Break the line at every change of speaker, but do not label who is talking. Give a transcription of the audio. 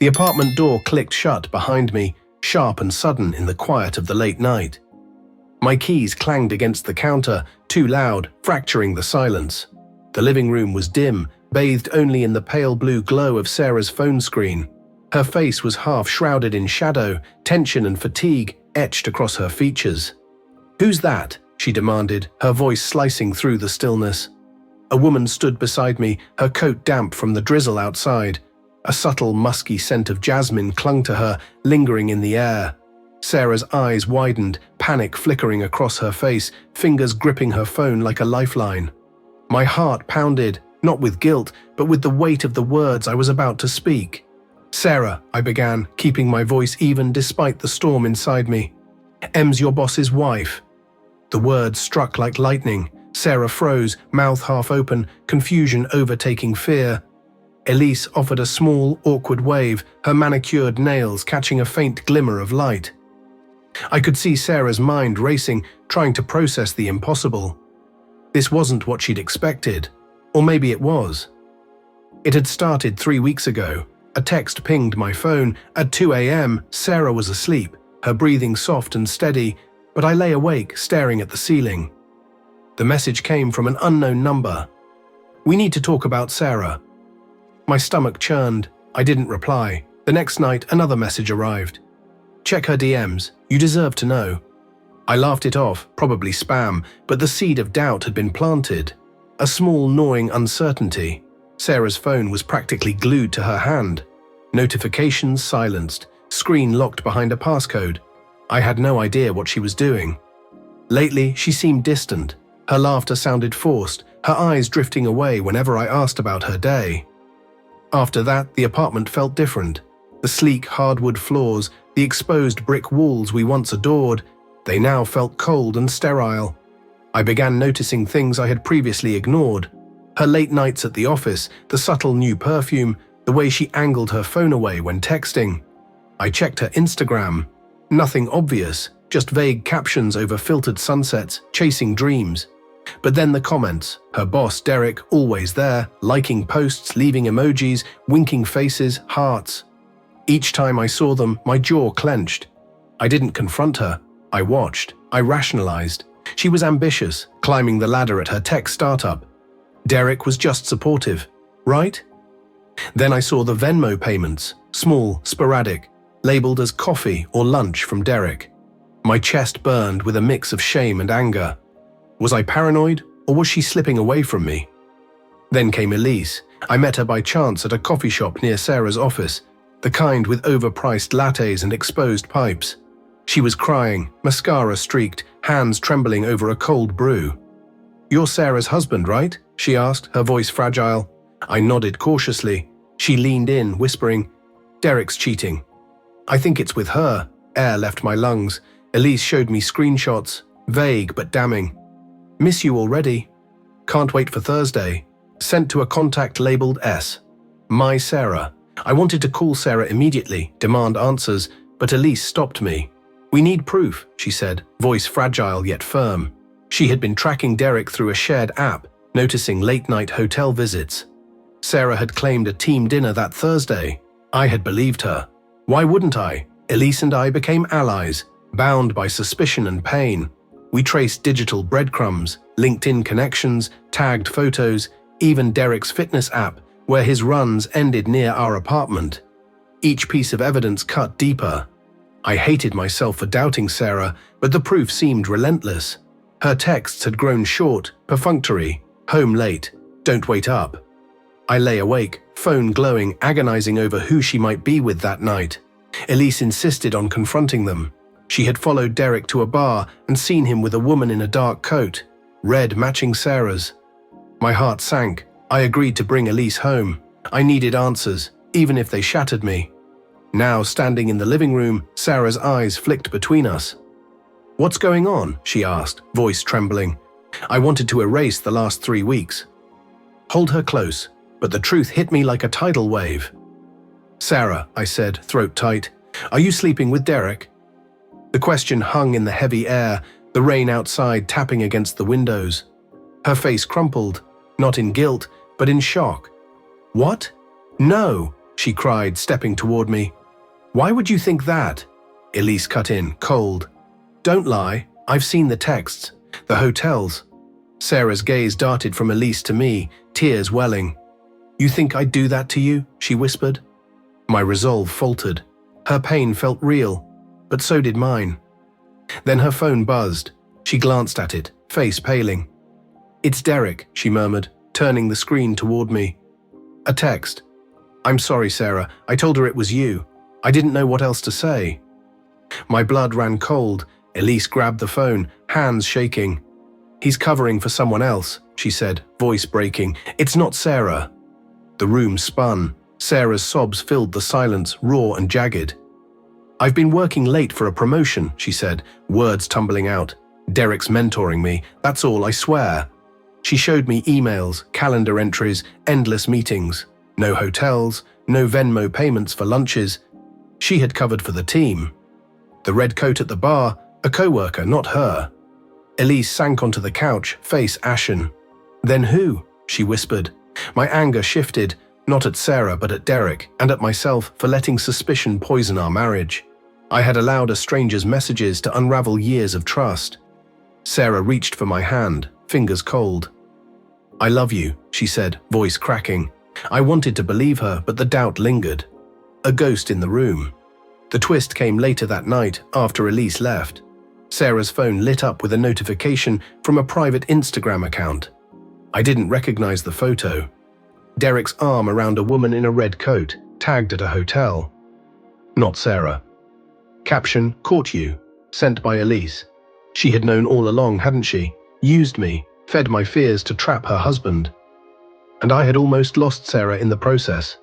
The apartment door clicked shut behind me, sharp and sudden in the quiet of the late night. My keys clanged against the counter, too loud, fracturing the silence. The living room was dim, bathed only in the pale blue glow of Sarah's phone screen. Her face was half shrouded in shadow, tension and fatigue etched across her features. "Who's that?" she demanded, her voice slicing through the stillness. A woman stood beside me, her coat damp from the drizzle outside. A subtle, musky scent of jasmine clung to her, lingering in the air. Sarah's eyes widened, panic flickering across her face, fingers gripping her phone like a lifeline. My heart pounded, not with guilt, but with the weight of the words I was about to speak. "Sarah," I began, keeping my voice even despite the storm inside me. "Em's your boss's wife." The words struck like lightning. Sarah froze, mouth half open, confusion overtaking fear. Elise offered a small, awkward wave, her manicured nails catching a faint glimmer of light. I could see Sarah's mind racing, trying to process the impossible. This wasn't what she'd expected. Or maybe it was. It had started 3 weeks ago. A text pinged my phone. At 2 a.m., Sarah was asleep, her breathing soft and steady, but I lay awake, staring at the ceiling. The message came from an unknown number. "We need to talk about Sarah." My stomach churned. I didn't reply. The next night, another message arrived. "Check her DMs. You deserve to know." I laughed it off, probably spam, but the seed of doubt had been planted. A small, gnawing uncertainty. Sarah's phone was practically glued to her hand. Notifications silenced, screen locked behind a passcode. I had no idea what she was doing. Lately, she seemed distant. Her laughter sounded forced, her eyes drifting away whenever I asked about her day. After that, the apartment felt different. The sleek hardwood floors, the exposed brick walls we once adored, they now felt cold and sterile. I began noticing things I had previously ignored. Her late nights at the office, the subtle new perfume, the way she angled her phone away when texting. I checked her Instagram. Nothing obvious, just vague captions over filtered sunsets, chasing dreams. But then the comments, her boss Derek always there, liking posts, leaving emojis, winking faces, hearts. Each time I saw them, my jaw clenched. I didn't confront her. I watched. I rationalized. She was ambitious, climbing the ladder at her tech startup. Derek was just supportive, right? Then I saw the Venmo payments, small, sporadic, labeled as coffee or lunch from Derek. My chest burned with a mix of shame and anger. Was I paranoid, or was she slipping away from me? Then came Elise. I met her by chance at a coffee shop near Sarah's office, the kind with overpriced lattes and exposed pipes. She was crying, mascara streaked, hands trembling over a cold brew. "You're Sarah's husband, right?" she asked, her voice fragile. I nodded cautiously. She leaned in, whispering, "Derek's cheating." "I think it's with her." Air left my lungs. Elise showed me screenshots, vague but damning. "Miss you already. Can't wait for Thursday." Sent to a contact labeled S. My Sarah. I wanted to call Sarah immediately, demand answers, but Elise stopped me. "We need proof," she said, voice fragile yet firm. She had been tracking Derek through a shared app, noticing late-night hotel visits. Sarah had claimed a team dinner that Thursday. I had believed her. Why wouldn't I? Elise and I became allies, bound by suspicion and pain. We traced digital breadcrumbs, LinkedIn connections, tagged photos, even Derek's fitness app, where his runs ended near our apartment. Each piece of evidence cut deeper. I hated myself for doubting Sarah, but the proof seemed relentless. Her texts had grown short, perfunctory, home late, don't wait up. I lay awake, phone glowing, agonizing over who she might be with that night. Elise insisted on confronting them. She had followed Derek to a bar and seen him with a woman in a dark coat, red matching Sarah's. My heart sank. I agreed to bring Elise home. I needed answers, even if they shattered me. Now, standing in the living room, Sarah's eyes flicked between us. "What's going on?" she asked, voice trembling. I wanted to erase the last 3 weeks. Hold her close, but the truth hit me like a tidal wave. "Sarah," I said, throat tight, "are you sleeping with Derek?" The question hung in the heavy air, the rain outside tapping against the windows. Her face crumpled, not in guilt, but in shock. "What?" "No," she cried, stepping toward me. Why would you think that? Elise cut in, cold. Don't lie, I've seen the texts, the hotels. Sarah's gaze darted from Elise to me, tears welling. You think I'd do that to you? She whispered. My resolve faltered. Her pain felt real, but so did mine. Then her phone buzzed. She glanced at it, face paling. It's Derek, she murmured, turning the screen toward me. A text. I'm sorry, Sarah. I told her it was you. I didn't know what else to say. My blood ran cold. Elise grabbed the phone, hands shaking. He's covering for someone else, she said, voice breaking. It's not Sarah. The room spun. Sarah's sobs filled the silence, raw and jagged. I've been working late for a promotion, she said, words tumbling out. Derek's mentoring me, that's all, I swear. She showed me emails, calendar entries, endless meetings. No hotels, no Venmo payments for lunches. She had covered for the team. The red coat at the bar, a co-worker, not her. Elise sank onto the couch, face ashen. Then who? She whispered. My anger shifted, not at Sarah but at Derek, and at myself for letting suspicion poison our marriage. I had allowed a stranger's messages to unravel years of trust. Sarah reached for my hand, fingers cold. I love you, she said, voice cracking. I wanted to believe her, but the doubt lingered. A ghost in the room. The twist came later that night, after Elise left. Sarah's phone lit up with a notification from a private Instagram account. I didn't recognize the photo. Derek's arm around a woman in a red coat, tagged at a hotel. Not Sarah. Caption, caught you. Sent by Elise. She had known all along, hadn't she? Used me, fed my fears to trap her husband. And I had almost lost Sarah in the process.